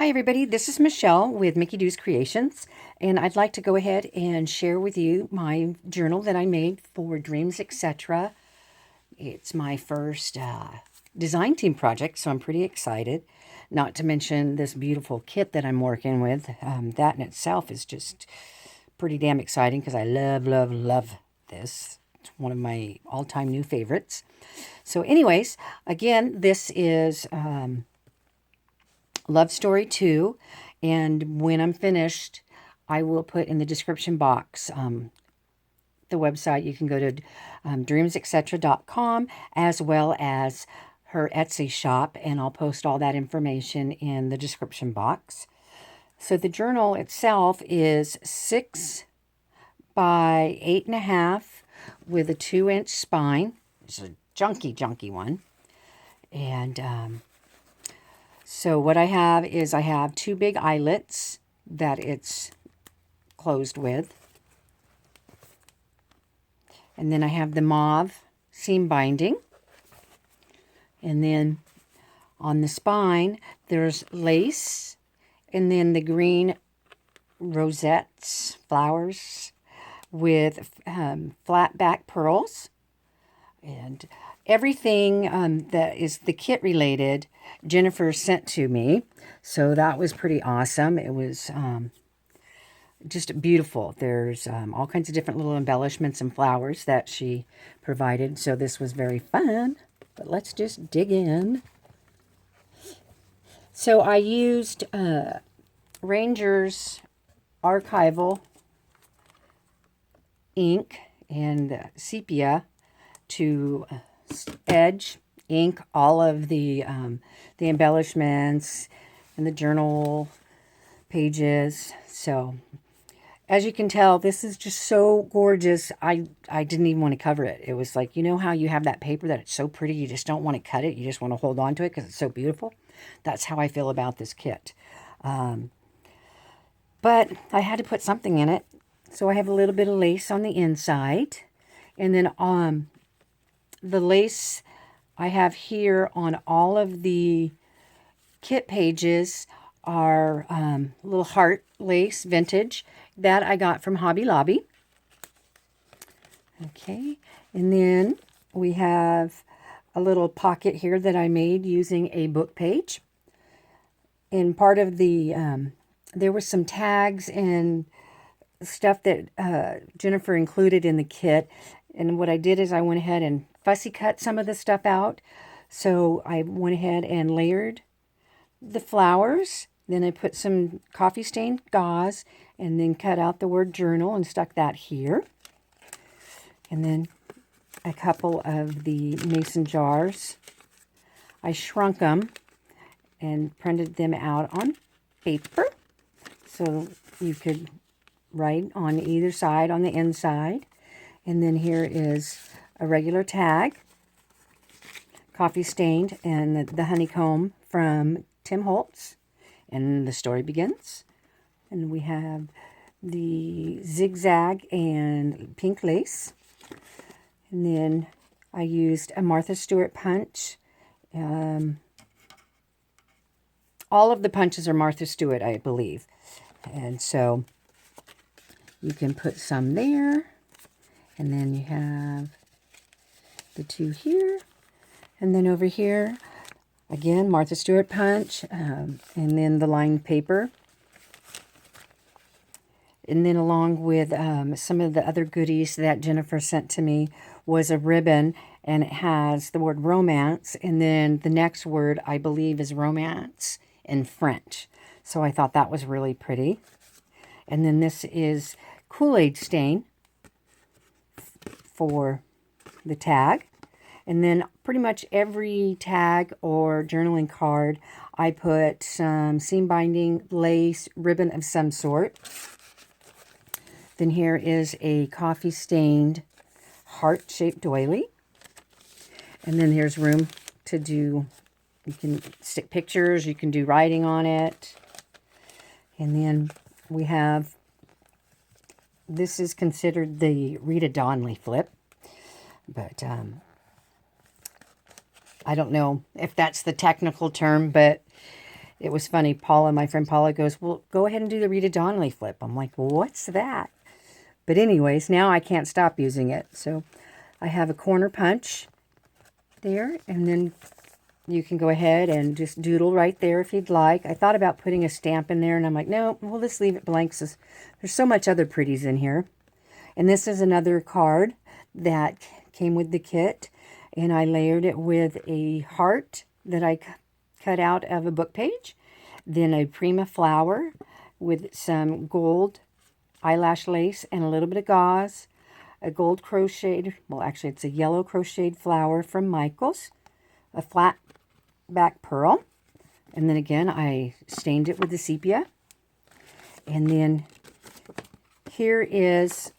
Hi everybody, this is Michelle with Mickey Doo's Creations, and I'd like to go ahead and share with you my journal that I made for Dreams, etc. It's my first design team project, so I'm pretty excited. Not to mention this beautiful kit that I'm working with. That in itself is just pretty damn exciting because I love, love, love this. It's one of my all-time new favorites. So anyways, again, this is Love Story 2, and when I'm finished, I will put in the description box the website. You can go to dreamsetc.com as well as her Etsy shop, and I'll post all that information in the description box. So the journal itself is 6 by 8.5 with a 2-inch spine. It's a junky one. And so what I have is I have 2 big eyelets that it's closed with. And then I have the mauve seam binding. And then on the spine, there's lace. And then the green rosettes, flowers, with flat back pearls. And everything that is the kit related, Jennifer sent to me. So that was pretty awesome. It was just beautiful. There's all kinds of different little embellishments and flowers that she provided. So this was very fun. But let's just dig in. So I used Ranger's archival ink and sepia to edge ink all of the embellishments and the journal pages. So as you can tell, this is just so gorgeous. I didn't even want to cover it. It was like, you know how you have that paper that it's so pretty, you just don't want to cut it. You just want to hold on to it because it's so beautiful. That's how I feel about this kit. But I had to put something in it. So I have a little bit of lace on the inside. And then the lace I have here on all of the kit pages are little heart lace vintage that I got from Hobby Lobby. Okay, and then we have a little pocket here that I made using a book page. And part of the, there were some tags and stuff that Jennifer included in the kit. And what I did is I went ahead and fussy cut some of the stuff out. So I went ahead and layered the flowers. Then I put some coffee stained gauze and then cut out the word journal and stuck that here. And then a couple of the mason jars. I shrunk them and printed them out on paper. So you could write on either side on the inside. And then here is a regular tag, coffee stained, and the honeycomb from Tim Holtz. And the story begins. And we have the zigzag and pink lace. And then I used a Martha Stewart punch. All of the punches are Martha Stewart, I believe. And so you can put some there. And then you have the 2 here. And then over here, again, Martha Stewart punch. And then the lined paper. And then along with some of the other goodies that Jennifer sent to me was a ribbon. And it has the word romance. And then the next word, I believe, is romance in French. So I thought that was really pretty. And then this is Kool-Aid stain for the tag. And then pretty much every tag or journaling card, I put some seam binding, lace, ribbon of some sort. Then here is a coffee stained heart-shaped doily. And then there's room to do, you can stick pictures, you can do writing on it. And then we have, this is considered the Rita Donnelly flip, but I don't know if that's the technical term, but it was funny. Paula, my friend Paula goes, well, go ahead and do the Rita Donnelly flip. I'm like, well, what's that? But anyways, now I can't stop using it. So I have a corner punch there, and then you can go ahead and just doodle right there if you'd like. I thought about putting a stamp in there, and I'm like, no, we'll just leave it blank. So there's so much other pretties in here. And this is another card that came with the kit, and I layered it with a heart that I cut out of a book page, then a prima flower with some gold eyelash lace and a little bit of gauze, a gold crocheted, well, actually it's a yellow crocheted flower from Michael's, a flat back pearl, and then again I stained it with the sepia. And then here is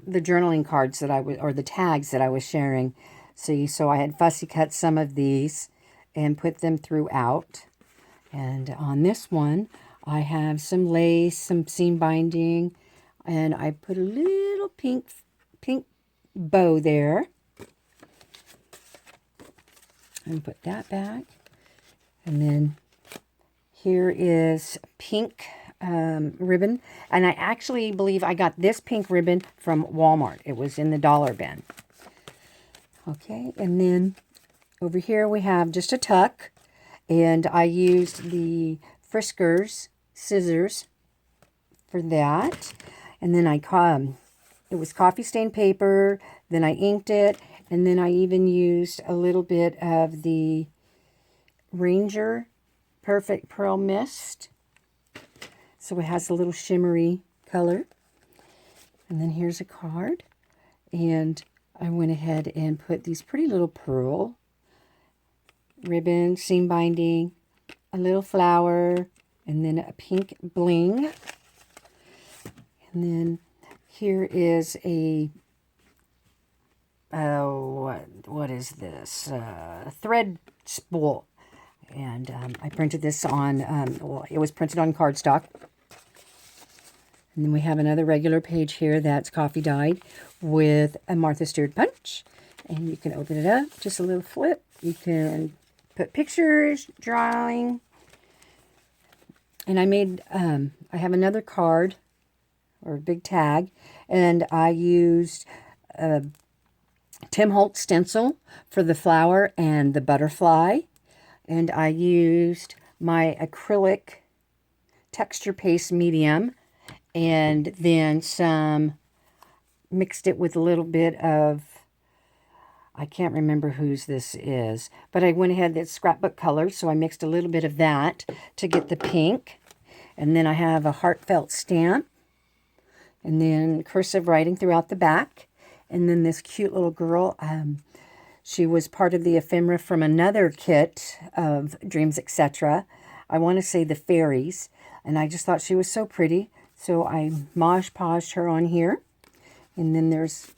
the journaling cards that I was, or the tags that I was sharing. See, so I had fussy cut some of these and put them throughout. And on this one, I have some lace, some seam binding, and I put a little pink bow there. And put that back. And then here is pink ribbon. And I actually believe I got this pink ribbon from Walmart. It was in the dollar bin. Okay, and then over here we have just a tuck. And I used the Friskers scissors for that. And then it was coffee stained paper. Then I inked it. And then I even used a little bit of the Ranger Perfect Pearl Mist. So it has a little shimmery color. And then here's a card. And I went ahead and put these pretty little pearl ribbon, seam binding, a little flower, and then a pink bling. And then here is a, what is this? Thread spool. And I printed this on, well, it was printed on cardstock. And then we have another regular page here that's coffee dyed with a Martha Stewart punch. And you can open it up, just a little flip. You can put pictures, drawing. And I made, I have another card, or a big tag, and I used a Tim Holtz stencil for the flower and the butterfly. And I used my acrylic texture paste medium, and then mixed it with a little bit of, I can't remember whose this is, but I went ahead, that's scrapbook colors, so I mixed a little bit of that to get the pink. And then I have a heartfelt stamp, and then cursive writing throughout the back. And then this cute little girl, she was part of the ephemera from another kit of Dreamzetc. I want to say the fairies, and I just thought she was so pretty, so I Mod Podged her on here. And then there's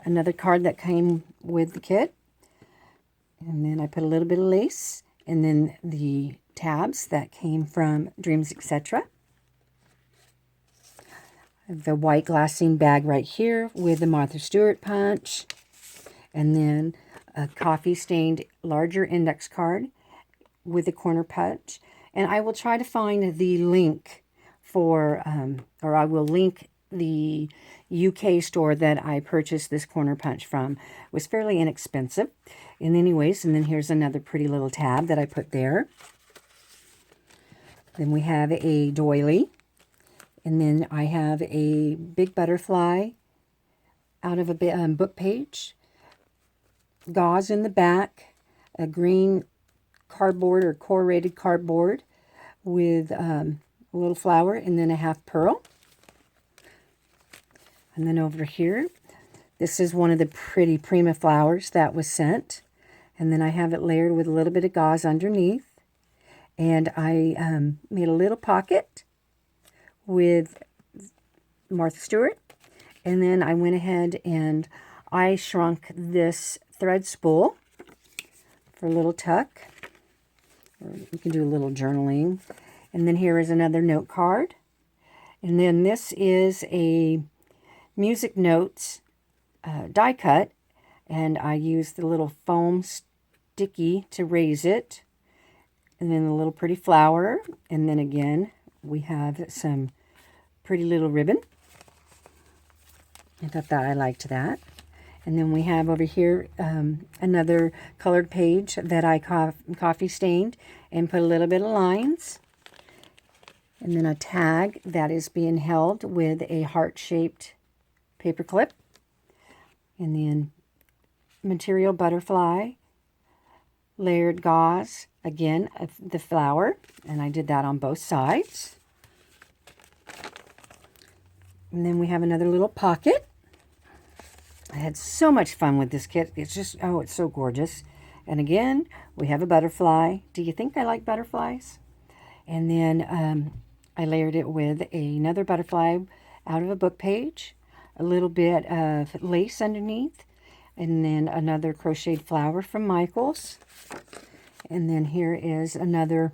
another card that came with the kit. And then I put a little bit of lace. And then the tabs that came from Dreamzetc. The white glassine bag right here with the Martha Stewart punch. And then a coffee stained larger index card with a corner punch. And I will try to find the link for, or I will link the UK store that I purchased this corner punch from. It was fairly inexpensive. And anyways, and then here's another pretty little tab that I put there. Then we have a doily. And then I have a big butterfly out of a book page. Gauze in the back. A green cardboard or corrugated cardboard with a little flower and then a half pearl. And then over here, this is one of the pretty prima flowers that was sent. And then I have it layered with a little bit of gauze underneath. And I made a little pocket with Martha Stewart. And then I went ahead and I shrunk this thread spool for a little tuck. Or you can do a little journaling. And then here is another note card. And then this is a music notes die cut, and I used the little foam sticky to raise it. and then a little pretty flower, and then again we have some pretty little ribbon. I thought that I liked that. And then we have over here another colored page that I coffee stained and put a little bit of lines. And then a tag that is being held with a heart-shaped paper clip. And then material butterfly, layered gauze, again, the flower. And I did that on both sides. And then we have another little pocket. I had so much fun with this kit. It's just, oh, it's so gorgeous. And again, we have a butterfly. Do you think I like butterflies? And then I layered it with another butterfly out of a book page, a little bit of lace underneath, and then another crocheted flower from Michael's. And then here is another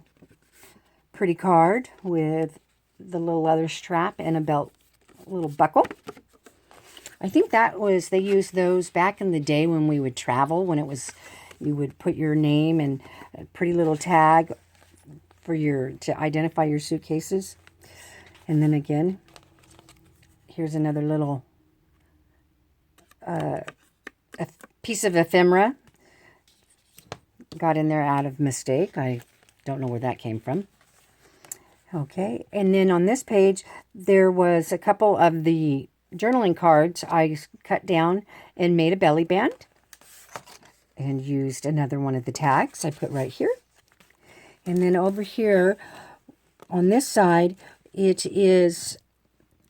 pretty card with the little leather strap and a belt, little buckle. I think that was, they used those back in the day when we would travel, when it was, you would put your name and a pretty little tag for to identify your suitcases. And then again, here's another little a piece of ephemera. Got in there out of mistake. I don't know where that came from. Okay, and then on this page, there was a couple of the journaling cards I cut down and made a belly band and used another one of the tags I put right here. And then over here on this side, this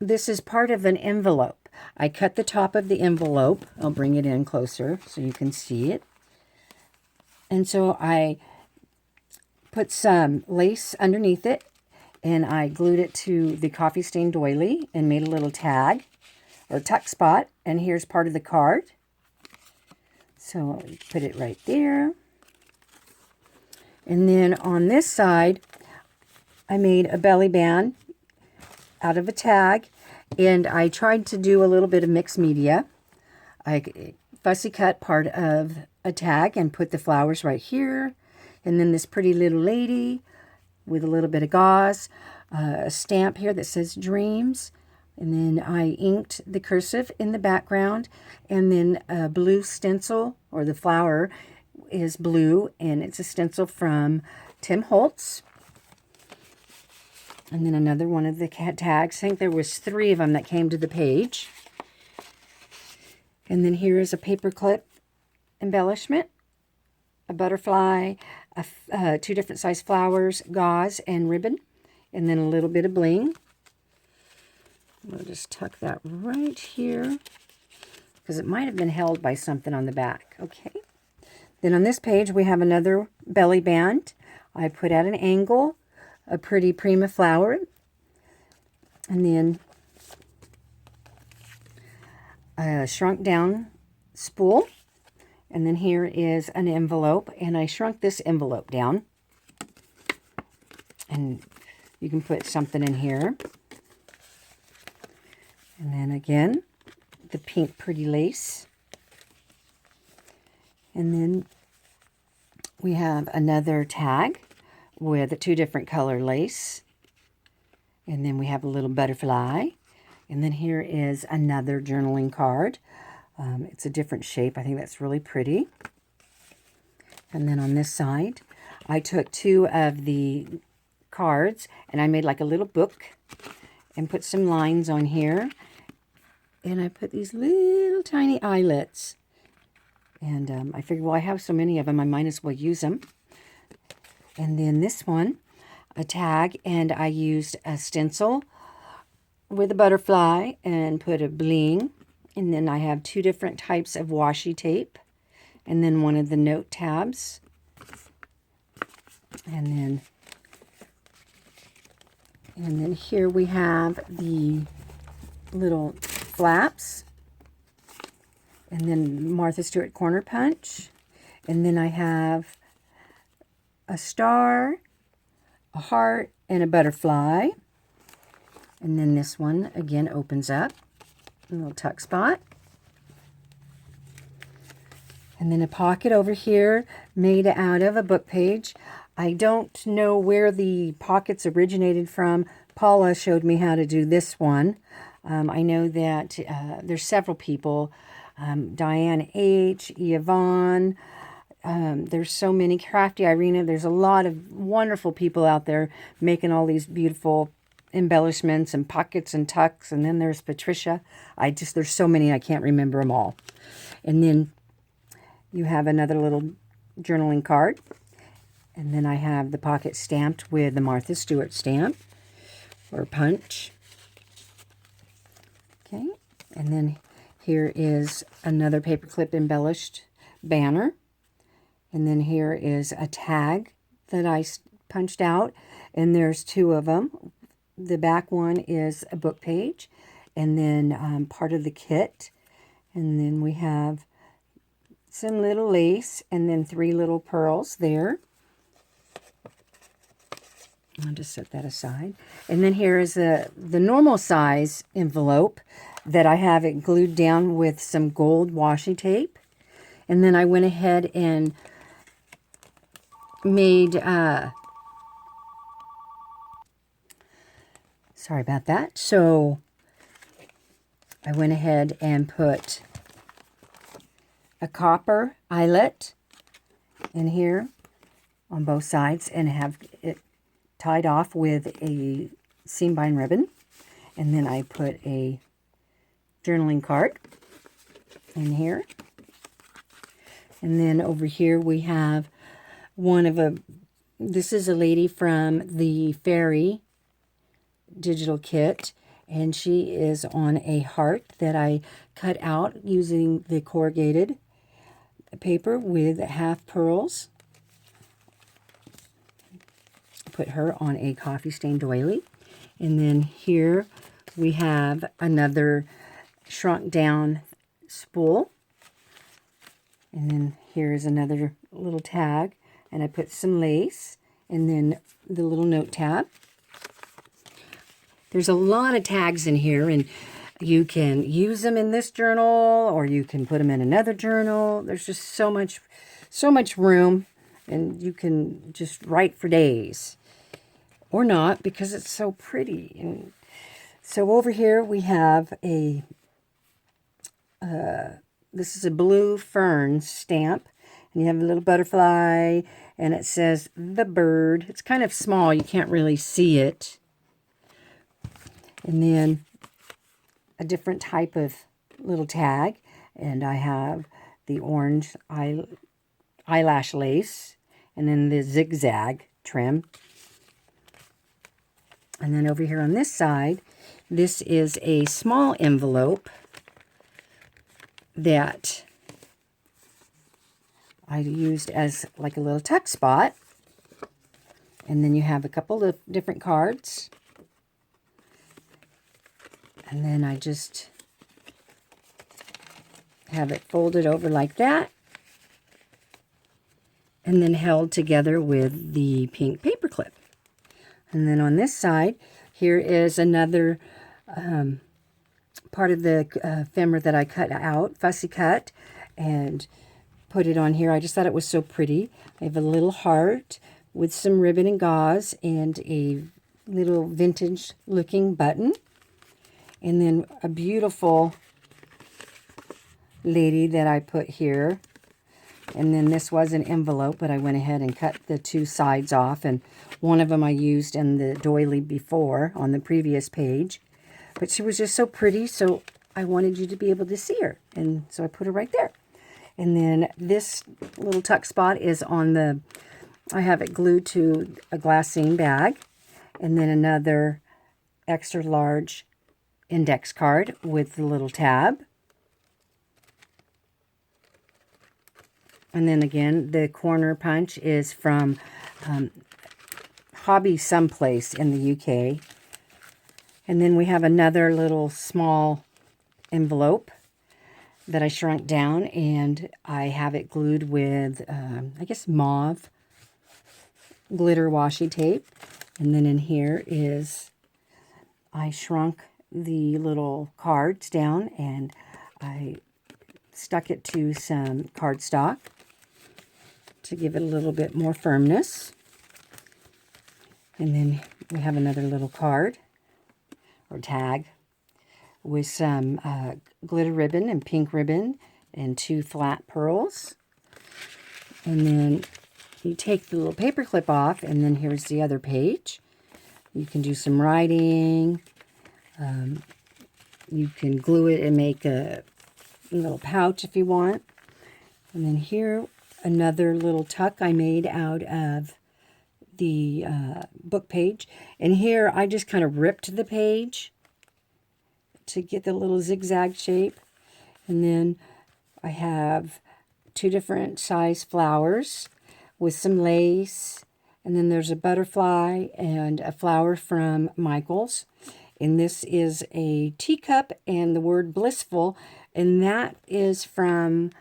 is part of an envelope. I cut the top of the envelope. I'll bring it in closer so you can see it. And so I put some lace underneath it, and I glued it to the coffee stain doily and made a little tag or tuck spot. And here's part of the card. So I'll put it right there. And then on this side, I made a belly band out of a tag, and I tried to do a little bit of mixed media. I fussy cut part of a tag and put the flowers right here, and then this pretty little lady with a little bit of gauze, a stamp here that says Dreams, and then I inked the cursive in the background, and then a blue stencil, or the flower is blue, and it's a stencil from Tim Holtz. And then another one of the tags. I think there was 3 of them that came to the page. And then here is a paper clip embellishment, a butterfly, 2 different size flowers, gauze, and ribbon, and then a little bit of bling. We'll just tuck that right here because it might have been held by something on the back. Okay. Then on this page, we have another belly band. I put at an angle a pretty prima flower, and then a shrunk down spool. And then here is an envelope, and I shrunk this envelope down. And you can put something in here. And then again, the pink pretty lace. And then we have another tag with 2 different color lace. And then we have a little butterfly. And then here is another journaling card. It's a different shape. I think that's really pretty. And then on this side, I took 2 of the cards and I made like a little book and put some lines on here. And I put these little tiny eyelets. And I figured, well, I have so many of them, I might as well use them. And then this one, a tag, and I used a stencil with a butterfly and put a bling. And then I have 2 different types of washi tape. And then one of the note tabs. And then here we have the little flaps. And then Martha Stewart corner punch. And then I have a star, a heart, and a butterfly. And then this one again opens up. A little tuck spot. And then a pocket over here made out of a book page. I don't know where the pockets originated from. Paula showed me how to do this one. I know that there's several people. Diane H., Yvonne. There's so many. Crafty Irina. There's a lot of wonderful people out there making all these beautiful embellishments and pockets and tucks. And then there's Patricia. There's so many, I can't remember them all. And then you have another little journaling card. And then I have the pocket stamped with the Martha Stewart stamp or punch. Okay. And then here is another paperclip embellished banner. And then here is a tag that I punched out. And there's two of them. The back one is a book page. And then part of the kit. And then we have some little lace. And then 3 little pearls there. I'll just set that aside. And then here is the normal size envelope that I have it glued down with some gold washi tape. And then I went ahead and made, sorry about that. So I went ahead and put a copper eyelet in here on both sides and have it tied off with a seam bind ribbon. And then I put a journaling card in here. And then over here we have this is a lady from the Fairy digital kit. And she is on a heart that I cut out using the corrugated paper with half pearls. Put her on a coffee stained doily. And then here we have another shrunk down spool. And then here's another little tag. And I put some lace and then the little note tab. There's a lot of tags in here, and you can use them in this journal or you can put them in another journal. There's just so much room, and you can just write for days. Or not, because it's so pretty. And so over here we have this is a blue fern stamp. And you have a little butterfly, and it says the bird. It's kind of small, you can't really see it. And then a different type of little tag. And I have the orange eyelash lace, and then the zigzag trim. And then over here on this side, this is a small envelope that I used as like a little tuck spot. And then you have a couple of different cards. And then I just have it folded over like that. And then held together with the pink paper clip. And then on this side, here is another part of the ephemera that I cut out, fussy cut, and put it on here. I just thought it was so pretty. I have a little heart with some ribbon and gauze and a little vintage looking button. And then a beautiful lady that I put here. And then this was an envelope, but I went ahead and cut the 2 sides off. And one of them I used in the doily before on the previous page. But she was just so pretty, so I wanted you to be able to see her. And so I put her right there. And then this little tuck spot is on I have it glued to a glassine bag. And then another extra large index card with the little tab. And then again, the corner punch is from Hobby Someplace in the UK. And then we have another little small envelope that I shrunk down, and I have it glued with, I guess, mauve glitter washi tape. And then in here is, I shrunk the little cards down, and I stuck it to some cardstock to give it a little bit more firmness. And then we have another little card or tag with some glitter ribbon and pink ribbon and 2 flat pearls. And then you take the little paper clip off, and then here's the other page. You can do some writing. You can glue it and make a little pouch if you want. And then here, another little tuck I made out of the book page. And here, I just kind of ripped the page to get the little zigzag shape. And then I have 2 different size flowers with some lace. And then there's a butterfly and a flower from Michael's. And this is a teacup and the word blissful. And that is from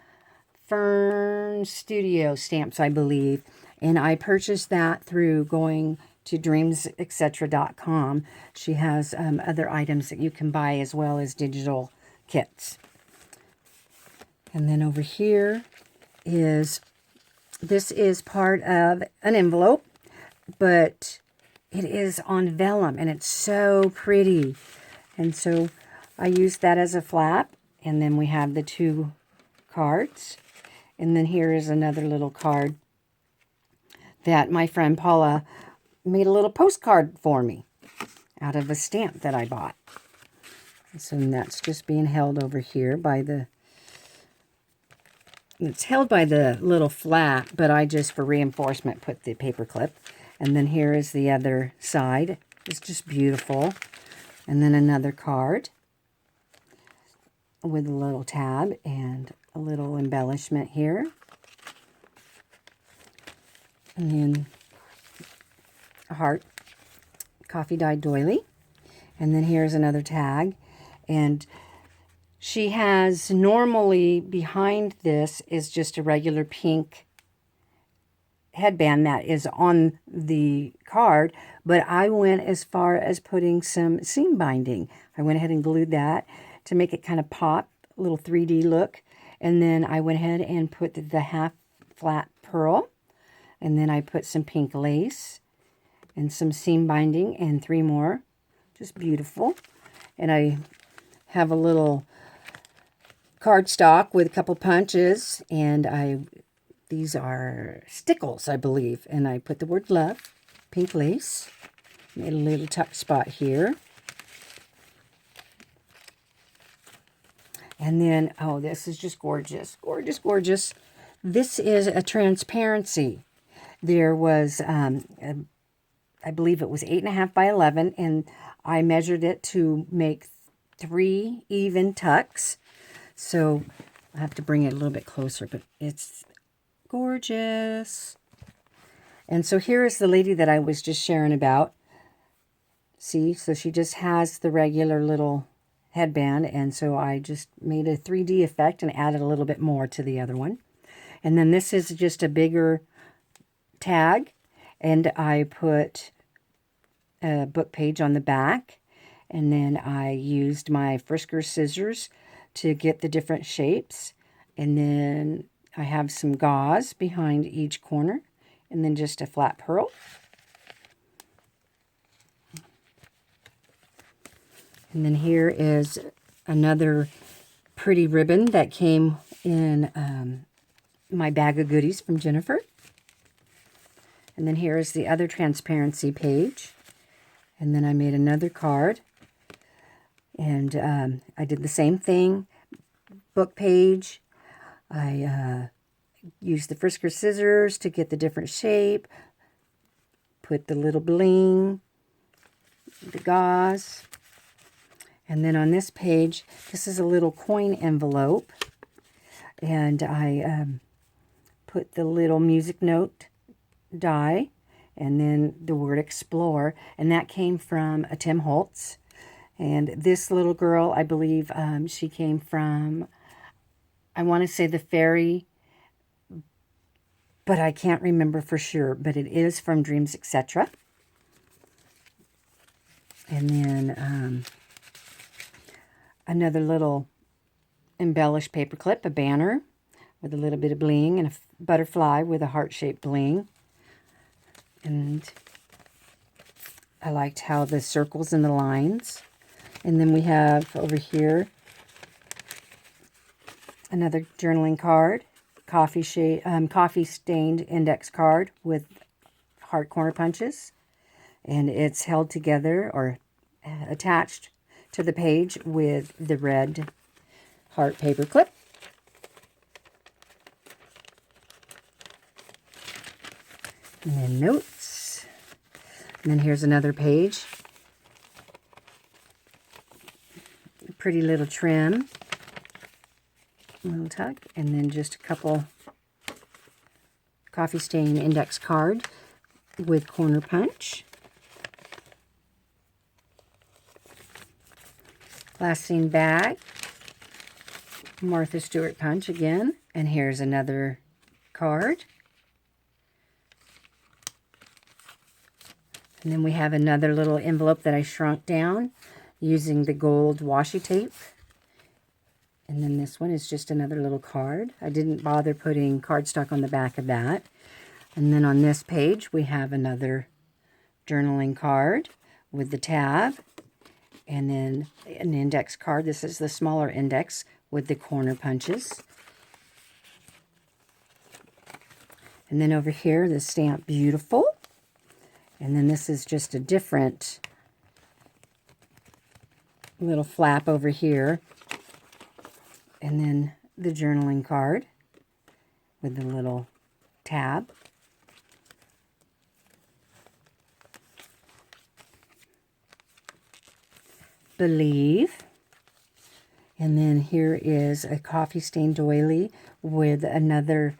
Fern Studio Stamps, I believe. And I purchased that through going to Dreamzetc.com. She has other items that you can buy as well as digital kits. And then over here is, this is part of an envelope, but it is on vellum and it's so pretty. And so I used that as a flap. And then we have the 2 cards. And then here is another little card that my friend Paula made a little postcard for me out of a stamp that I bought. So that's just being held over here by the, it's held by the little flap, but I just, for reinforcement, put the paper clip. And then here is the other side. It's just beautiful. And then another card with a little tab and a little embellishment here. And then a heart, coffee dyed doily. And then here's another tag. And she has, normally behind this is just a regular pink headband that is on the card, but I went as far as putting some seam binding. I went ahead and glued that to make it kind of pop, a little 3D look. And then I went ahead and put the half flat pearl. And then I put some pink lace and some seam binding and 3 more. Just beautiful. And I have a little cardstock with a couple punches. And these are stickles, I believe. And I put the word love, pink lace. Made a little tuck spot here. And then, oh, this is just gorgeous. Gorgeous, gorgeous. This is a transparency. There was, I believe it was 8.5 by 11, and I measured it to make 3 even tucks. So I have to bring it a little bit closer, but it's gorgeous. And so here is the lady that I was just sharing about. See, so she just has the regular little headband, and so I just made a 3D effect and added a little bit more to the other one. And then this is just a bigger tag, and I put a book page on the back, and then I used my Frisker scissors to get the different shapes, and then I have some gauze behind each corner, and then just a flat pearl. And then here is another pretty ribbon that came in my bag of goodies from Jennifer. And then here is the other transparency page. And then I made another card. And I did the same thing. Book page. I used the Frisker scissors to get the different shape. Put the little bling. The gauze. And then on this page, this is a little coin envelope. And I put the little music note die and then the word explore. And that came from a Tim Holtz. And this little girl, I believe she came from, I want to say the fairy, but I can't remember for sure. But it is from Dreams, etc. And then another little embellished paper clip, a banner with a little bit of bling, and a butterfly with a heart-shaped bling. And I liked how the circles and the lines. And then we have over here another journaling card, coffee stained index card with heart corner punches. And it's held together or attached to the page with the red heart paper clip. And then notes. And then here's another page. Pretty little trim. Little tuck. And then just a couple coffee stain index card with corner punch. Glassine bag. Martha Stewart punch again. And here's another card. And then we have another little envelope that I shrunk down using the gold washi tape. And then this one is just another little card. I didn't bother putting cardstock on the back of that. And then on this page, we have another journaling card with the tab. And then an index card. This is the smaller index with the corner punches. And then over here, the stamp Beautiful. And then this is just a different little flap over here. And then the journaling card with the little tab. Believe. And then here is a coffee stained doily with another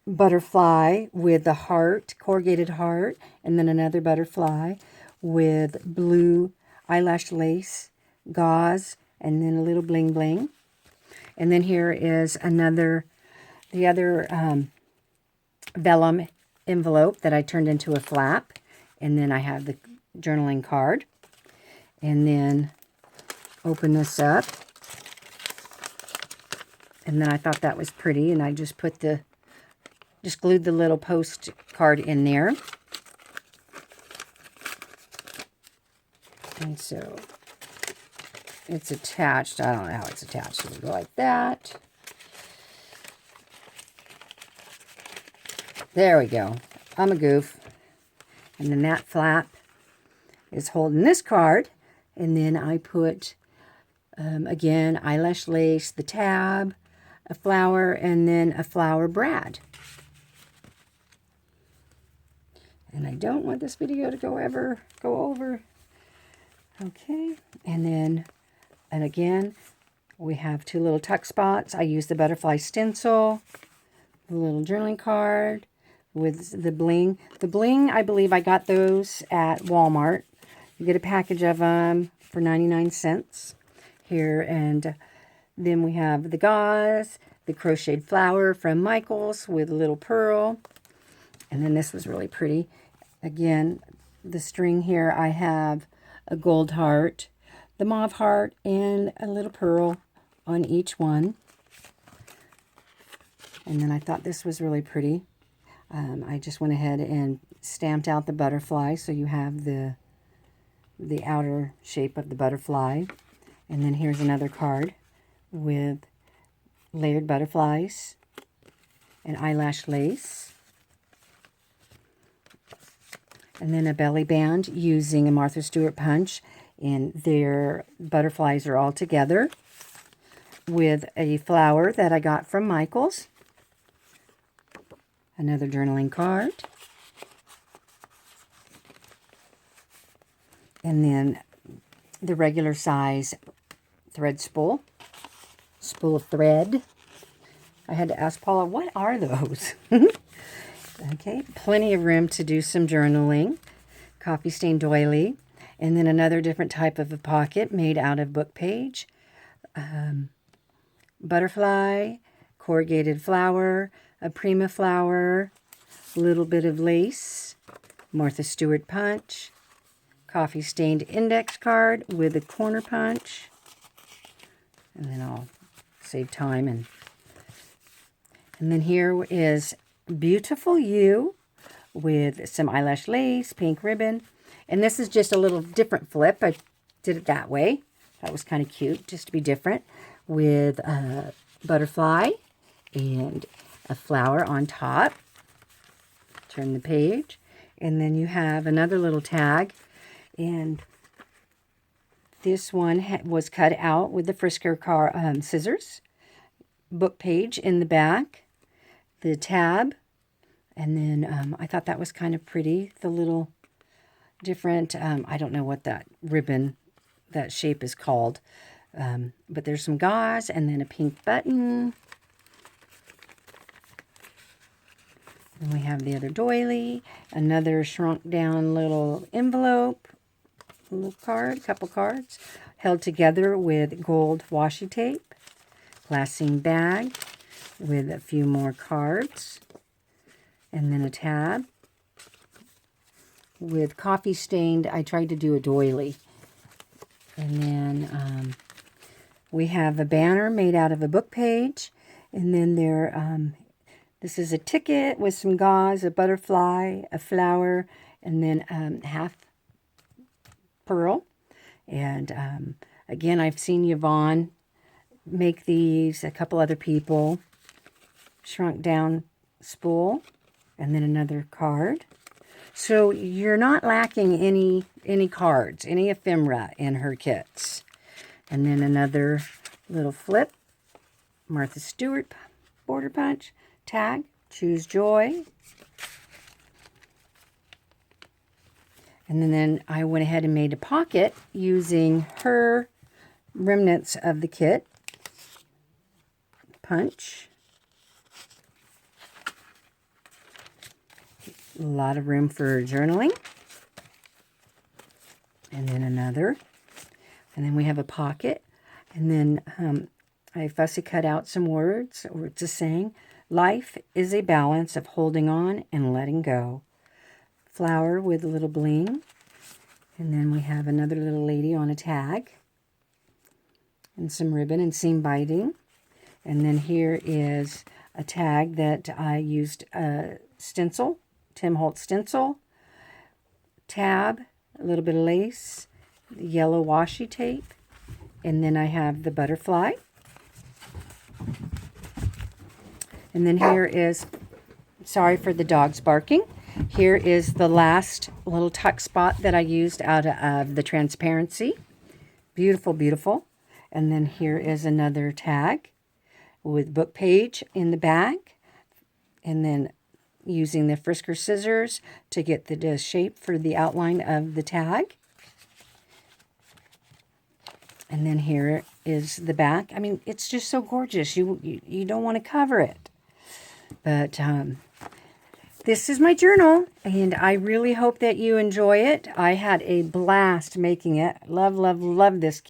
butterfly with the heart, corrugated heart, and then another butterfly with blue eyelash lace, gauze, and then a little bling bling. And then here is the other vellum envelope that I turned into a flap. And then I have the journaling card. And then open this up. And then I thought that was pretty, and I just glued the little postcard in there. And so it's attached. I don't know how it's attached. It'll go like that. There we go. I'm a goof. And then that flap is holding this card. And then I put, again, eyelash lace, the tab, a flower, and then a flower brad. And I don't want this video to go over. Okay, and again, we have two little tuck spots. I use the butterfly stencil, the little journaling card with the bling. The bling, I believe I got those at Walmart. You get a package of them for 99 cents here. And then we have the gauze, the crocheted flower from Michael's with a little pearl. And then this was really pretty. Again, the string here, I have a gold heart, the mauve heart, and a little pearl on each one. And then I thought this was really pretty. I just went ahead and stamped out the butterfly, so you have the outer shape of the butterfly. And then here's another card with layered butterflies and eyelash lace. And then a belly band using a Martha Stewart punch, and their butterflies are all together with a flower that I got from Michael's. Another journaling card. And then the regular size thread spool of thread. I had to ask Paula, what are those? Okay, plenty of room to do some journaling. Coffee stained doily. And then another different type of a pocket made out of book page. Butterfly, corrugated flower, a prima flower, a little bit of lace, Martha Stewart punch, coffee stained index card with a corner punch. And then I'll save time. And then here is Beautiful You with some eyelash lace, pink ribbon, And this is just a little different flip. I did it that way. That was kind of cute, just to be different, with a butterfly and a flower on top. Turn the page, and then you have another little tag, and this one was cut out with the Frisker scissors. Book page in the back, the tab, and then I thought that was kind of pretty, the little different, I don't know what that ribbon, that shape is called, but there's some gauze, and then a pink button. And we have the other doily, another shrunk down little envelope, little card, couple cards, held together with gold washi tape, glassine bag with a few more cards, and then a tab with coffee stained. I tried to do a doily. And then we have a banner made out of a book page, and then this is a ticket with some gauze, a butterfly, a flower, and then half pearl. And again, I've seen Yvonne make these, a couple other people. Shrunk down spool, and then another card. So you're not lacking any cards, any ephemera in her kits. And then another little flip, Martha Stewart border punch. Tag, choose joy. And then I went ahead and made a pocket using her remnants of the kit. Punch. A lot of room for journaling. And then another. And then we have a pocket. And then I fussy cut out some words, or it's a saying. Life is a balance of holding on and letting go. Flower with a little bling. And then we have another little lady on a tag. And some ribbon and seam binding. And then here is a tag that I used a stencil, Tim Holtz stencil. Tab, a little bit of lace, yellow washi tape. And then I have the butterfly. And then here is, sorry for the dogs barking, here is the last little tuck spot that I used out of the transparency. Beautiful, beautiful. And then here is another tag with book page in the back. And then using the Frisker scissors to get the shape for the outline of the tag. And then here is the back. I mean, it's just so gorgeous. You don't want to cover it. But this is my journal, and I really hope that you enjoy it. I had a blast making it. Love, love, love this